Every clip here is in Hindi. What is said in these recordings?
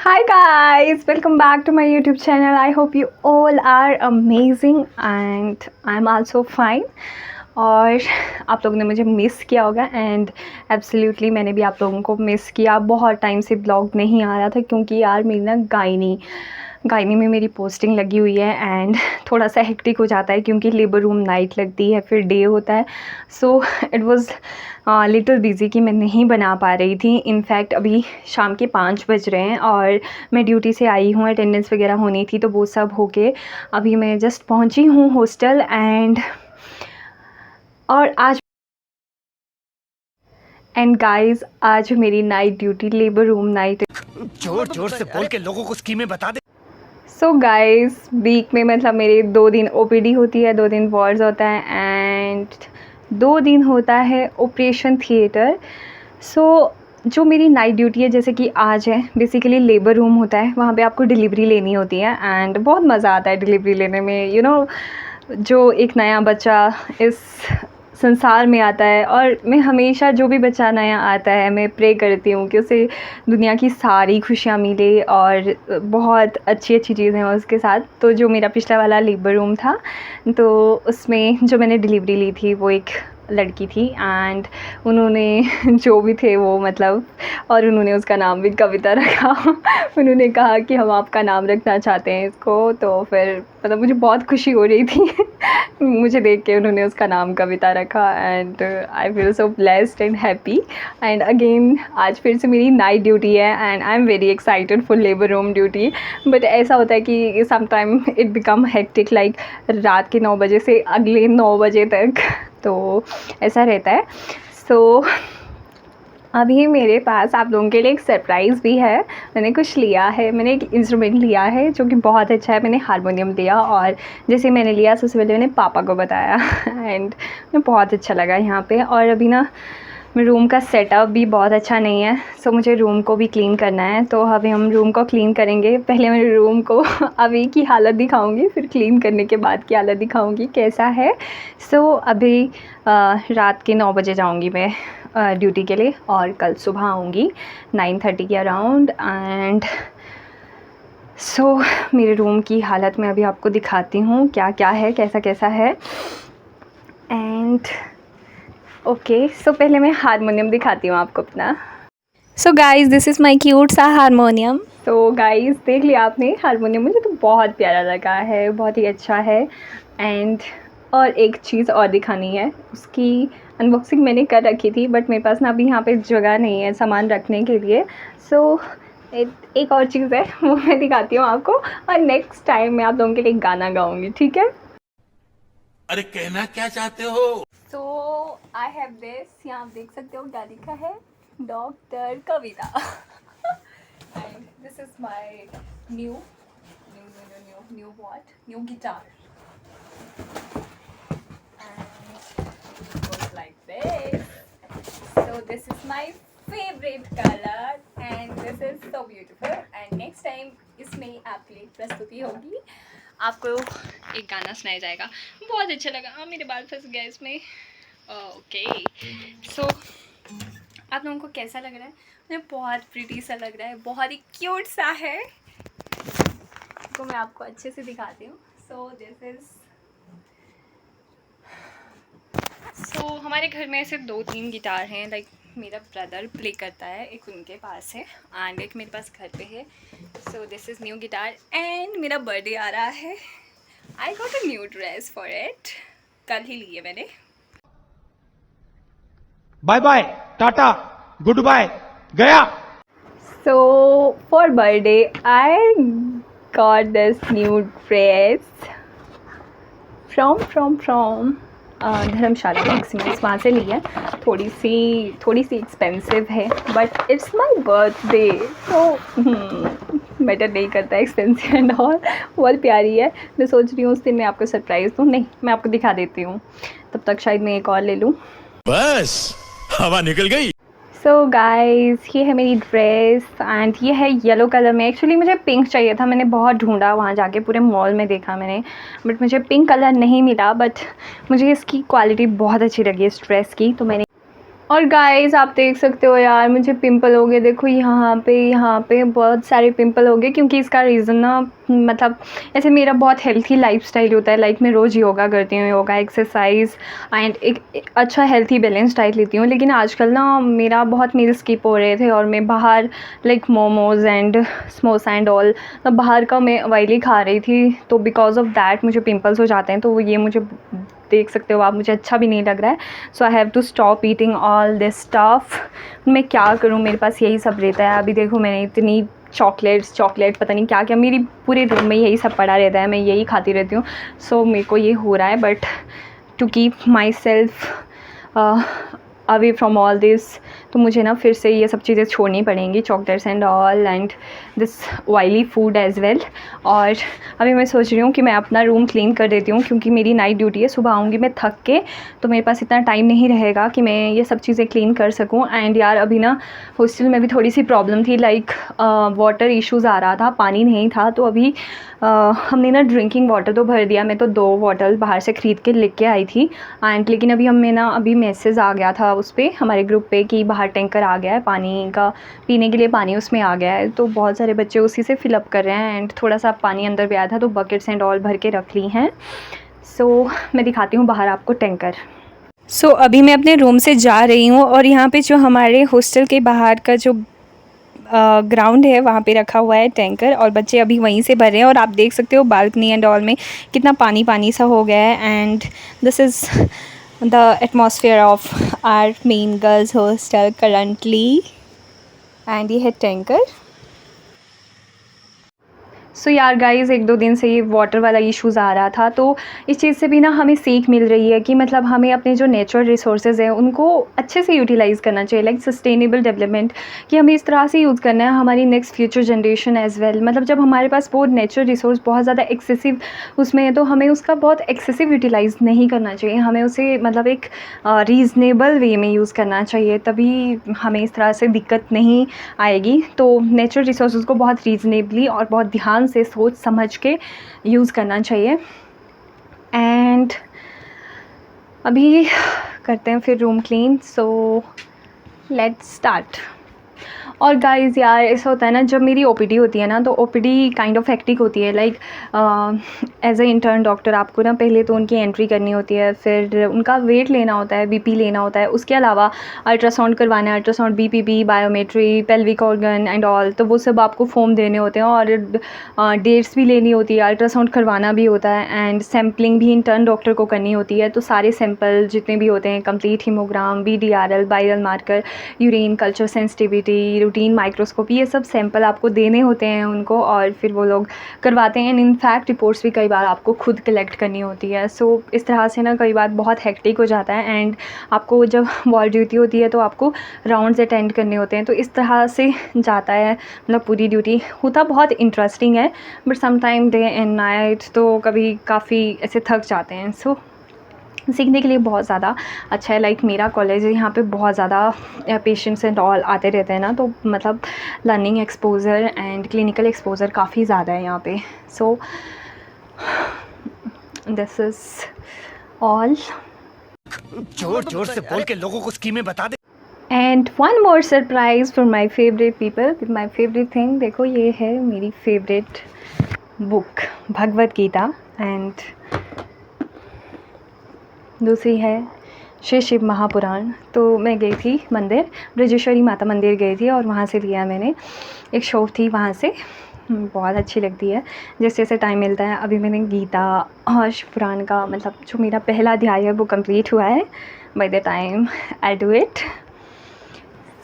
Hi guys, welcome back to my YouTube channel. I hope you all are amazing and I'm also fine. और आप लोगों ने मुझे मिस किया होगा एंड एब्सोल्युटली मैंने भी आप लोगों को मिस किया। बहुत टाइम से ब्लॉग नहीं आ रहा था क्योंकि यार मेरी ना गायनी में मेरी पोस्टिंग लगी हुई है एंड थोड़ा सा हेक्टिक हो जाता है क्योंकि लेबर रूम नाइट लगती है, फिर डे होता है। So it was little busy कि मैं नहीं बना पा रही थी। इनफैक्ट अभी शाम के 5 बज रहे हैं और मैं ड्यूटी से आई हूँ, अटेंडेंस वगैरह होनी थी तो वो सब होके अभी मैं जस्ट पहुँची हूँ हॉस्टल एंड गाइस आज मेरी night duty labour room night. जोर जोर से बोल के लोगों को स्कीमें बता दे। सो गाइस वीक में मतलब मेरे 2 दिन ओपीडी होती है, 2 दिन वार्ड्स होता है एंड 2 दिन होता है ऑपरेशन थिएटर। सो जो मेरी नाइट ड्यूटी है जैसे कि आज है, बेसिकली लेबर रूम होता है, वहाँ पे आपको डिलीवरी लेनी होती है एंड बहुत मज़ा आता है डिलीवरी लेने में। जो एक नया बच्चा इस संसार में आता है और मैं हमेशा जो भी बच्चा नया आता है मैं प्रे करती हूँ कि उसे दुनिया की सारी खुशियाँ मिले और बहुत अच्छी अच्छी चीज़ें हों उसके साथ। तो जो मेरा पिछला वाला लेबर रूम था तो उसमें जो मैंने डिलीवरी ली थी वो एक लड़की थी एंड उन्होंने जो भी थे वो मतलब, और उन्होंने उसका नाम भी कविता रखा। उन्होंने कहा कि हम आपका नाम रखना चाहते हैं इसको, तो फिर मतलब मुझे बहुत खुशी हो रही थी मुझे देख के उन्होंने उसका नाम कविता रखा and I feel so blessed and happy. And again आज फिर से मेरी नाइट ड्यूटी है and I am very excited for labour room duty. But ऐसा होता है कि some time it become hectic, like रात के 9 बजे से अगले 9 बजे तक, तो ऐसा रहता है। सो अभी मेरे पास आप लोगों के लिए एक सरप्राइज़ भी है। मैंने कुछ लिया है, मैंने एक इंस्ट्रूमेंट लिया है जो कि बहुत अच्छा है। मैंने हारमोनियम लिया और जैसे मैंने लिया सबसे पहले मैंने पापा को बताया एंड मुझे बहुत अच्छा लगा यहाँ पे। और अभी ना रूम का सेटअप भी बहुत अच्छा नहीं है, सो मुझे रूम को भी क्लीन करना है। तो अभी हम रूम को क्लीन करेंगे। पहले मैं रूम को अभी की हालत दिखाऊंगी, फिर क्लीन करने के बाद की हालत दिखाऊंगी कैसा है। सो अभी रात के 9 बजे जाऊंगी मैं ड्यूटी के लिए और कल सुबह आऊँगी 9:30 के अराउंड। एंड सो मेरे रूम की हालत मैं अभी आपको दिखाती हूँ क्या क्या है, कैसा कैसा है। एंड ओके, सो पहले मैं हारमोनियम दिखाती हूँ आपको अपना। So guys this is my cute सा हारमोनियम। तो गाइस देख लिया आपने हारमोनियम, मुझे तो बहुत प्यारा लगा है, बहुत ही अच्छा है। एंड और एक चीज़ और दिखानी है, उसकी अनबॉक्सिंग मैंने कर रखी थी बट मेरे पास ना अभी यहाँ पे जगह नहीं है सामान रखने के लिए। सो एक और चीज़ है वो मैं दिखाती हूँ आपको और नेक्स्ट टाइम मैं आप लोगों के लिए गाना गाऊँगी, ठीक है। अरे कहना क्या चाहते हो? सो आई हैव दिस, यहाँ आप देख सकते हो क्या लिखा है, doctor Kavita. And this is my new guitar and it goes like this. So this is my favorite color and this is so beautiful. And next time इसमें आपके लिए प्रस्तुति होगी, आपको एक गाना सुनाया जाएगा। बहुत अच्छा लगा, मेरे बाल फंस गए इसमें। ओके सो आप लोगों को कैसा लग रहा है? मुझे बहुत प्रीटी सा लग रहा है, बहुत ही क्यूट सा है। तो मैं आपको अच्छे से दिखाती हूँ। सो हमारे घर में सिर्फ 2-3 गिटार हैं, लाइक मेरा ब्रदर प्ले करता है, एक उनके पास है एंड एक मेरे पास घर पे है। So this is new guitar and मेरा बर्थडे आ रहा है। I got a new dress for it, कल ही ली है मैंने। Bye bye tata goodbye गया। So for birthday I got this new dress from Dharamshala Maximus, वहाँ से ली है। थोड़ी सी एक्सपेंसिव है बट इट्स माय बर्थडे तो मैटर नहीं करता एक्सपेंसिव एंड ऑल। बहुत प्यारी है। मैं सोच रही हूँ उस दिन मैं आपको सरप्राइज़ दूँ, नहीं मैं आपको दिखा देती हूँ, तब तक शायद मैं एक और ले लूँ। बस हवा निकल गई। सो गाइस ये है मेरी ड्रेस एंड ये है येलो कलर में। एक्चुअली मुझे पिंक चाहिए था, मैंने बहुत ढूंढा वहाँ जाके, पूरे मॉल में देखा मैंने बट मुझे पिंक कलर नहीं मिला। बट मुझे इसकी क्वालिटी बहुत अच्छी लगी इस ड्रेस की, तो मैंने और गाइस आप देख सकते हो यार, मुझे पिंपल हो गए, देखो यहाँ पे बहुत सारे पिंपल हो गए, क्योंकि इसका रीज़न ना मतलब ऐसे मेरा बहुत हेल्थी लाइफस्टाइल होता है। लाइक मैं रोज़ योगा करती हूँ, योगा एक्सरसाइज एंड एक अच्छा हेल्थी बैलेंस डाइट लेती हूँ। लेकिन आजकल ना मेरा बहुत मील स्किप हो रहे थे और मैं बाहर like momos and samosa and all बाहर का मैं ऑयली खा रही थी, तो बिकॉज ऑफ दैट मुझे पिंपल्स हो जाते हैं। तो ये मुझे देख सकते हो आप, मुझे अच्छा भी नहीं लग रहा है। So I have to stop eating all this stuff. मैं क्या करूँ, मेरे पास यही सब रहता है। अभी देखो मैंने इतनी चॉकलेट पता नहीं क्या क्या, मेरी पूरे रूम में यही सब पड़ा रहता है, मैं यही खाती रहती हूँ। सो मेरे को ये हो रहा है, but to keep myself away from all this, तो मुझे ना फिर से ये सब चीज़ें छोड़नी पड़ेंगी, chocolates and all and this oily food as well. और अभी मैं सोच रही हूँ कि मैं अपना रूम क्लीन कर देती हूँ, क्योंकि मेरी नाइट ड्यूटी है। सुबह आऊँगी मैं थक के, तो मेरे पास इतना टाइम नहीं रहेगा कि मैं ये सब चीज़ें क्लीन कर सकूँ। एंड यार अभी ना हॉस्टल में भी थोड़ी सी प्रॉब्लम थी, लाइक वाटर इश्यूज़ आ रहा था, पानी नहीं था। तो अभी हमने ना ड्रिंकिंग वाटर तो भर दिया, मैं तो 2 बॉटल बाहर से ख़रीद के लेके आई थी। एंड लेकिन अभी हमें ना अभी मैसेज आ गया था उस पर, हमारे ग्रुप पे, कि बाहर टैंकर आ गया है पानी का, पीने के लिए पानी उसमें आ गया है। तो बहुत सारे बच्चे उसी से फिलअप कर रहे हैं एंड थोड़ा सा पानी अंदर भी आया था, तो बकेट्स एंड ऑल भर के रख ली हैं। सो मैं दिखाती हूँ बाहर आपको टैंकर। सो अभी मैं अपने रूम से जा रही हूँ और यहाँ पे जो हमारे हॉस्टल के बाहर का जो ग्राउंड है वहाँ पे रखा हुआ है टैंकर, और बच्चे अभी वहीं से भर रहे हैं। और आप देख सकते हो बालकनी एंड ऑल में कितना पानी पानी सा हो गया है। And this is the atmosphere of our main girls hostel currently. And ये है टैंकर। सो यार गाइज़ 1-2 दिन से ये वाटर वाला इश्यूज़ आ रहा था, तो इस चीज़ से भी ना हमें सीख मिल रही है कि मतलब हमें अपने जो नेचुरल रिसोर्सेज हैं उनको अच्छे से यूटिलाइज़ करना चाहिए, लाइक सस्टेनेबल डेवलपमेंट, कि हमें इस तरह से यूज़ करना है हमारी next future generation as well. मतलब जब हमारे पास वो नेचुरल रिसोर्स बहुत ज़्यादा एक्सेसिव उसमें है, तो हमें उसका बहुत एक्सेसिव यूटिलाइज़ नहीं करना चाहिए, हमें उसे मतलब एक रीज़नेबल वे में यूज़ करना चाहिए, तभी हमें इस तरह से दिक्कत नहीं आएगी। तो नेचुरल रिसोर्सेज को बहुत रीज़नेबली और बहुत ध्यान से सोच समझ के यूज़ करना चाहिए। एंड अभी करते हैं फिर room clean. So let's start. और गाइज़ यार ऐसा होता है ना, जब मेरी ओपीडी होती है ना, तो ओपीडी काइंड ऑफ हेक्टिक होती है। Like as a intern doctor आपको ना पहले तो उनकी एंट्री करनी होती है, फिर उनका वेट लेना होता है, बीपी लेना होता है, उसके अलावा अल्ट्रासाउंड करवाना है, ultrasound, BPP, biometry, pelvic organ and all, तो वो सब आपको फॉर्म देने होते हैं। और डेट्स भी लेनी होती है, अल्ट्रासाउंड करवाना भी होता है, एंड सैम्पलिंग भी इंटर्न डॉक्टर को करनी होती है। तो सारे सैंपल जितने भी होते हैं, complete haemogram, BDRL, viral marker, urine culture sensitivity, routine microscopy, ये सब सैंपल आपको देने होते हैं उनको, और फिर वो लोग करवाते हैं। एंड इनफैक्ट रिपोर्ट्स भी कई बार आपको खुद कलेक्ट करनी होती है। सो इस तरह से ना कई बार बहुत हेक्टिक हो जाता है। एंड आपको जब वॉल ड्यूटी होती है तो आपको राउंड्स अटेंड करने होते हैं, तो इस तरह से जाता है मतलब पूरी ड्यूटी। होता बहुत इंटरेस्टिंग है, but sometime day and night तो कभी काफ़ी ऐसे थक जाते हैं। सो सीखने के लिए बहुत ज़्यादा अच्छा है। लाइक मेरा कॉलेज है, यहाँ पे बहुत ज़्यादा पेशेंट्स एंड ऑल आते रहते हैं ना, तो मतलब learning exposure and clinical exposure काफ़ी ज़्यादा है यहाँ पे। So this is all. जोर जोर से बोल के लोगों को स्कीमें बता दे। And one more surprise for my favourite people with my favourite thing. देखो ये है मेरी फेवरेट बुक भगवद गीता, एंड दूसरी है श्री शिव महापुराण। तो मैं गई थी मंदिर, ब्रजेश्वरी माता मंदिर गई थी, और वहाँ से लिया मैंने। एक शॉप थी वहाँ से, बहुत अच्छी लगती है जैसे जैसे टाइम मिलता है। अभी मैंने गीता और शिव पुराण का मतलब जो मेरा पहला अध्याय है वो कंप्लीट हुआ है by the time I do it.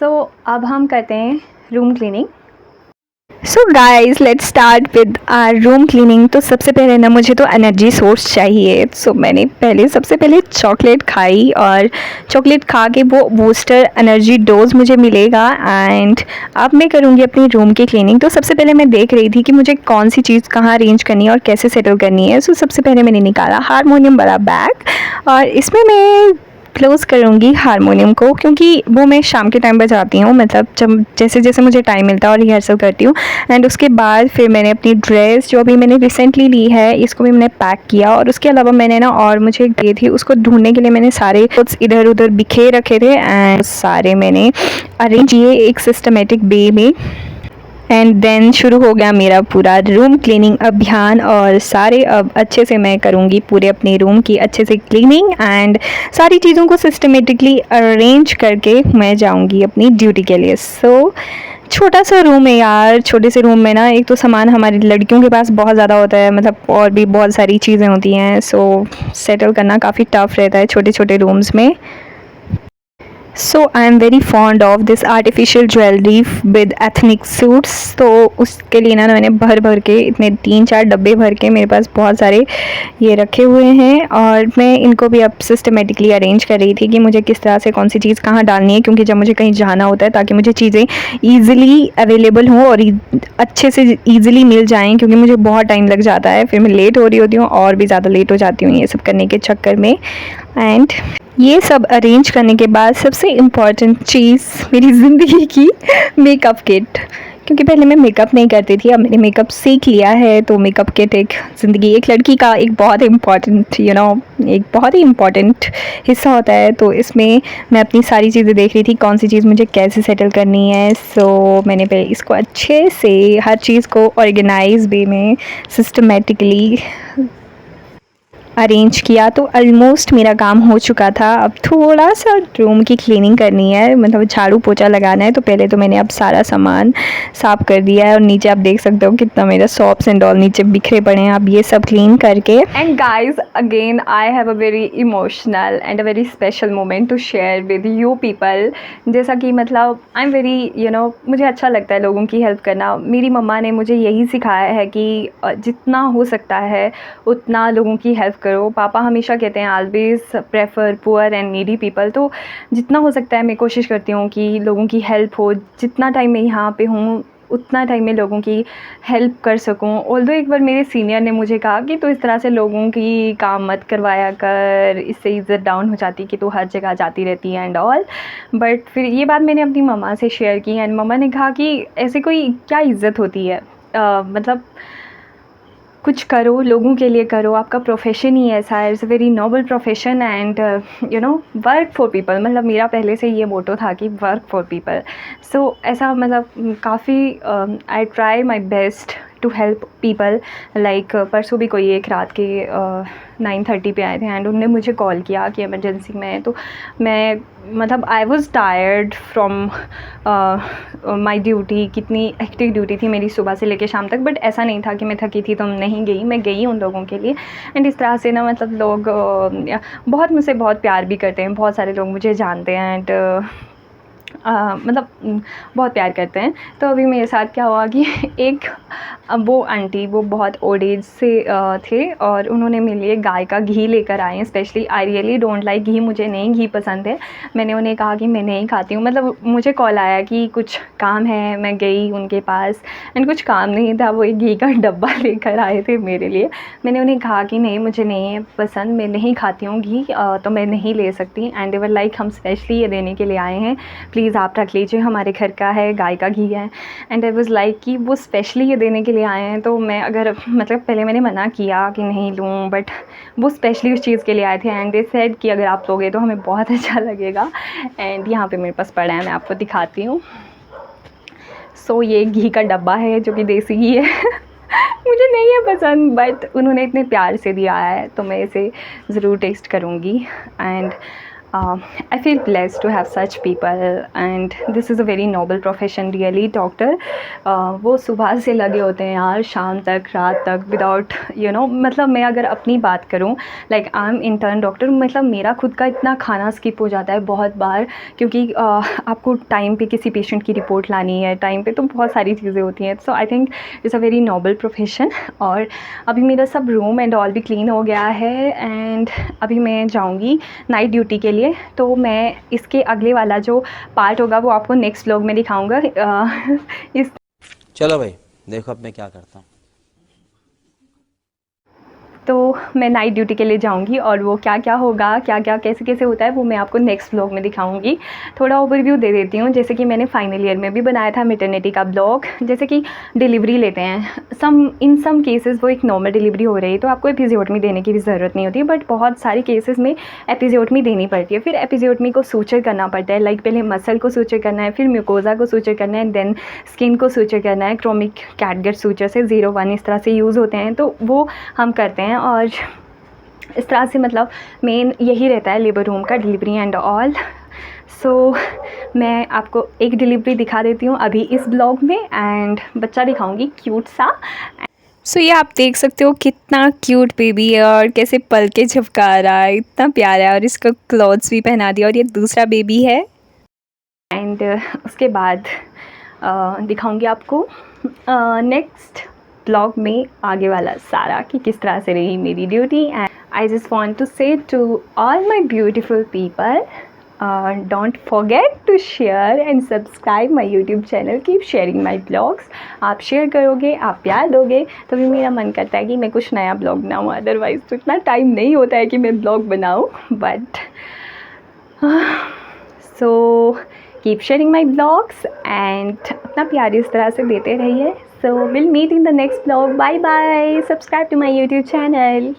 So अब हम करते हैं room cleaning. So guys let's start with our room cleaning. तो सबसे पहले ना मुझे तो एनर्जी सोर्स चाहिए। सो मैंने सबसे पहले चॉकलेट खाई, और चॉकलेट खा के वो बूस्टर एनर्जी डोज मुझे मिलेगा। एंड अब मैं करूँगी अपनी रूम की क्लीनिंग। तो सबसे पहले मैं देख रही थी कि मुझे कौन सी चीज़ कहाँ अरेंज करनी है और कैसे सेटल करनी है। सो सबसे पहले मैंने निकाला हारमोनियम वाला बैग, और इसमें मैं क्लोज़ करूँगी हारमोनियम को, क्योंकि वो मैं शाम के टाइम बजाती हूँ, मतलब जब जैसे जैसे मुझे टाइम मिलता है और रिहर्सल करती हूँ। एंड उसके बाद फिर मैंने अपनी ड्रेस जो अभी मैंने रिसेंटली ली है, इसको भी मैंने पैक किया, और उसके अलावा मैंने ना और मुझे ये थी, उसको ढूंढने के लिए मैंने सारे क्लोथ्स इधर उधर बिखेर रखे थे एंड सारे मैंने अरेंज किए एक सिस्टमेटिक वे में। एंड देन शुरू हो गया मेरा पूरा रूम क्लीनिंग अभियान, और सारे अब अच्छे से मैं करूँगी पूरे अपने रूम की अच्छे से क्लीनिंग एंड सारी चीज़ों को सिस्टमेटिकली अरेंज करके मैं जाऊँगी अपनी ड्यूटी के लिए। सो छोटा सा रूम है यार, छोटे से रूम में ना एक तो सामान हमारी लड़कियों के पास बहुत ज़्यादा होता है, मतलब और भी बहुत सारी चीज़ें होती हैं, सो सेटल करना काफ़ी टफ रहता है छोटे छोटे रूम्स में। So I am very fond of this artificial jewellery with ethnic suits. तो उसके लिए ना मैंने भर भर के इतने 3-4 डब्बे भर के मेरे पास बहुत सारे ये रखे हुए हैं, और मैं इनको भी अब सिस्टमेटिकली अरेंज कर रही थी कि मुझे किस तरह से कौन सी चीज़ कहाँ डालनी है, क्योंकि जब मुझे कहीं जाना होता है ताकि मुझे चीज़ें ईज़िली अवेलेबल हों और अच्छे से ईज़िली मिल जाएँ, क्योंकि मुझे बहुत टाइम लग जाता है, फिर मैं लेट हो रही होती हूँ और भी ज़्यादा लेट हो जाती हूँ ये सब करने के चक्कर में। एंड ये सब अरेंज करने के बाद सबसे इम्पॉर्टेंट चीज़ मेरी ज़िंदगी की मेकअप किट, क्योंकि पहले मैं मेकअप नहीं करती थी, अब मैंने मेकअप सीख लिया है, तो मेकअप किट एक ज़िंदगी एक लड़की का एक बहुत इम्पॉर्टेंट एक बहुत ही इम्पॉर्टेंट हिस्सा होता है। तो इसमें मैं अपनी सारी चीज़ें देख रही थी कौन सी चीज़ मुझे कैसे सेटल करनी है। सो मैंने पहले इसको अच्छे से हर चीज़ को ऑर्गेनाइज वे में सिस्टमेटिकली अरेंज किया, तो ऑलमोस्ट मेरा काम हो चुका था। अब थोड़ा सा रूम की क्लीनिंग करनी है, मतलब झाड़ू पोछा लगाना है। तो पहले तो मैंने अब सारा सामान साफ़ कर दिया है, और नीचे आप देख सकते हो कितना मेरा सॉप्स एंड ऑल नीचे बिखरे पड़े हैं। अब ये सब क्लीन करके and guys again I have a very emotional and a very special moment to share with you people. जैसा कि मतलब आई एम वेरी मुझे अच्छा लगता है लोगों की हेल्प करना। मेरी मम्मा ने मुझे यही सिखाया है कि जितना हो सकता है उतना लोगों की हेल्प करो। पापा हमेशा कहते हैं always prefer poor and needy people. तो जितना हो सकता है मैं कोशिश करती हूँ कि लोगों की हेल्प हो। जितना टाइम मैं यहाँ पे हूँ उतना टाइम में लोगों की हेल्प कर सकूँ। ऑल्दो एक बार मेरे सीनियर ने मुझे कहा कि तू इस तरह से लोगों की काम मत करवाया कर, इससे इज़्ज़त डाउन हो जाती कि तू हर जगह जाती रहती है एंड ऑल। बट फिर ये बात मैंने अपनी मम्मा से शेयर की एंड मम्मा ने कहा कि ऐसे कोई क्या इज़्ज़त होती है, मतलब कुछ करो, लोगों के लिए करो, आपका प्रोफेशन ही ऐसा है। It's a very noble profession and work for people. मतलब मेरा पहले से ये मोटो था कि वर्क फॉर पीपल। सो ऐसा मतलब काफ़ी I try my best to help people. Like परसों भी कोई एक रात के 9:30 पे आए थे एंड उन्होंने मुझे कॉल किया कि इमरजेंसी में है। तो मैं मतलब I was tired from my duty. कितनी हेक्टिक ड्यूटी थी मेरी सुबह से लेकर शाम तक, बट ऐसा नहीं था कि मैं थकी थी तो नहीं गई, मैं गई उन लोगों के लिए। एंड इस तरह से ना मतलब लोग बहुत मुझसे बहुत प्यार भी करते हैं। बहुत सारे लोग मुझे जानते हैं एंड मतलब बहुत प्यार करते हैं। तो अभी मेरे साथ क्या हुआ कि एक वो आंटी वो बहुत ओल्ड एज से थे और उन्होंने मेरे लिए गाय का घी लेकर आए हैं specially. I really don't like ghee, मुझे नहीं घी पसंद है। मैंने उन्हें कहा कि मैं नहीं खाती हूँ। मतलब मुझे कॉल आया कि कुछ काम है, मैं गई उनके पास एंड कुछ काम नहीं था, वो एक घी का डब्बा लेकर आए थे मेरे लिए। मैंने उन्हें कहा कि नहीं मुझे नहीं है पसंद, मैं नहीं खाती हूँ घी, तो मैं नहीं ले सकती। एंड दे वर लाइक हम स्पेशली ये देने के लिए आए हैं, प्लीज़ आप रख लीजिए, हमारे घर का है, गाय का घी है। एंड आई वाज लाइक कि वो स्पेशली ये देने के लिए आए हैं, तो मैं अगर मतलब पहले मैंने मना किया कि नहीं लूँ, बट वो स्पेशली उस चीज़ के लिए आए थे एंड दे सेड कि अगर आप लोगे तो हमें बहुत अच्छा लगेगा। एंड यहाँ पे मेरे पास पड़ा है, मैं आपको दिखाती हूँ। सो ये घी का डब्बा है जो कि देसी घी है मुझे नहीं है पसंद, बट उन्होंने इतने प्यार से दिया है तो मैं इसे ज़रूर टेस्ट करूँगी। And I feel blessed to have such people and this is a very noble profession really। Doctor वो सुबह से लगे होते हैं यार शाम तक, रात तक विदाउट मतलब मैं अगर अपनी बात करूँ like I am intern doctor, मतलब मेरा खुद का इतना खाना स्किप हो जाता है बहुत बार, क्योंकि आपको टाइम पे किसी पेशेंट की रिपोर्ट लानी है, टाइम पे तो बहुत सारी चीज़ें होती हैं। So I think it's a very noble profession. और अभी मेरा सब रूम एंड ऑल भी क्लीन हो गया है एंड अभी मैं जाऊँगी नाइट ड्यूटी के लिए। तो मैं इसके अगले वाला जो पार्ट होगा वो आपको नेक्स्ट व्लॉग में दिखाऊंगा। चलो भाई देखो अब मैं क्या करता हूँ। तो मैं नाइट ड्यूटी के लिए जाऊंगी और वो क्या क्या होगा, क्या क्या कैसे कैसे होता है, वो मैं आपको नेक्स्ट ब्लॉग में दिखाऊंगी। थोड़ा ओवरव्यू दे देती हूँ। जैसे कि मैंने फाइनल ईयर में भी बनाया था मैटरनिटी का ब्लॉग। जैसे कि डिलीवरी लेते हैं, इन सम केसेस वो एक नॉर्मल डिलीवरी हो रही है तो आपको एपिज़ोडमी देने की भी ज़रूरत नहीं होती, बट बहुत सारे केसेस में एपिज़ोडमी देनी पड़ती है। फिर एपिज़ोडमी को सूचर करना पड़ता है, लाइक पहले मसल को सूचर करना है, फिर म्यूकोज़ा को सूचर करना है, देन स्किन को सूचर करना है। क्रोमिक कैटगट सूचर से 0-1 इस तरह से यूज़ होते हैं, तो वो हम करते हैं। और इस तरह से मतलब मेन यही रहता है लेबर रूम का, डिलीवरी एंड ऑल। सो मैं आपको एक डिलीवरी दिखा देती हूँ अभी इस ब्लॉग में, एंड बच्चा दिखाऊंगी क्यूट सा। सो ये आप देख सकते हो कितना क्यूट बेबी है और कैसे पल के झपका रहा है, इतना प्यारा है। और इसको क्लॉथ्स भी पहना दिया। और ये दूसरा बेबी है। एंड उसके बाद दिखाऊंगी आपको नेक्स्ट ब्लॉग में आगे वाला सारा कि किस तरह से रही मेरी duty. And I just want to say to all my beautiful people, don't forget to share and subscribe my YouTube channel, keep sharing my blogs. आप शेयर करोगे, आप प्यार दोगे, तो भी मेरा मन करता है कि मैं कुछ नया ब्लॉग बनाऊँ। अदरवाइज़ तो इतना टाइम नहीं होता है कि मैं ब्लॉग बनाऊँ, but so keep sharing my blogs and अपना प्यार इस तरह से देते रहिए। So will meet in the next blog. Bye bye, subscribe to my YouTube channel.